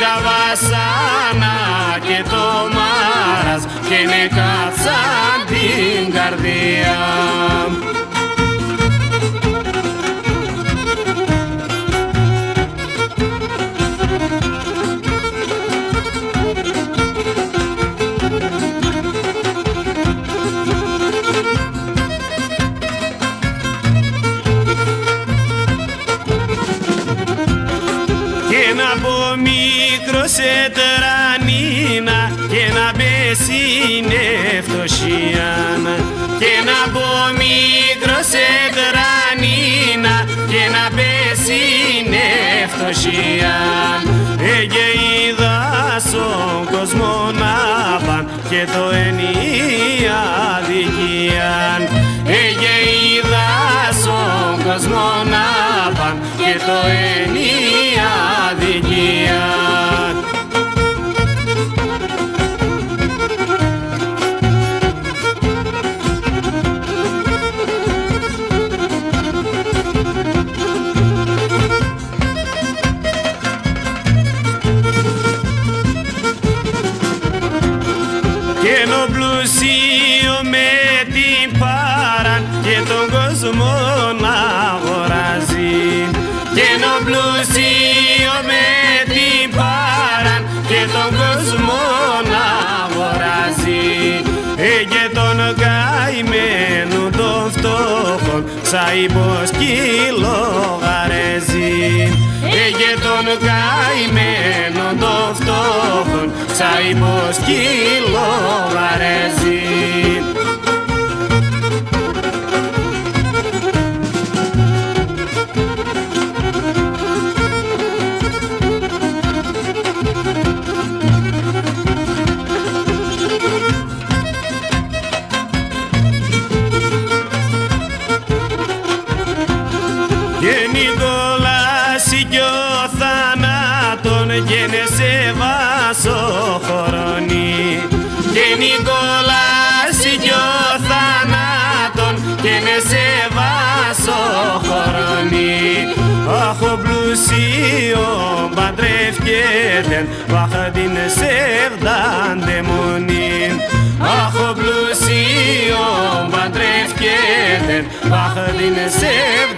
τα βασάνα και το μάρας και είναι κάτσαν την καρδιά. Και να πω μικρό σε τρανίνα και να πέσει είναι φτωχία. Και να πω μικρό σε τρανίνα και να πέσει είναι φτωχία. Και είδα στον κόσμο να παν και το ενία αδικία. Και είδα στον κόσμο να παν και το ενία αδικία. Και ενώ πλουσίο με την παραν και τον κόσμο να αγοράζει. Και ενώ πλουσίο με την παραν και τον κόσμο να αγοράζει. Και τον καημένο των φτώχων ξαϊπός κυλογαρέζει. Και τον καημένο των φτώχων ξαϊπός κυλογαρέζει. Και Νικόλαση κι ο θανάτων γένεσε βασοχρονή. Και Νικόλαση κι ο θανάτων γένεσε βασοχρονή. Αχ ο πλουσίο παντρεύκεται βάχα την σεύδαν δαιμονή. Αχ ο πλουσίο παντρεύκεται βάχα την σεύδαν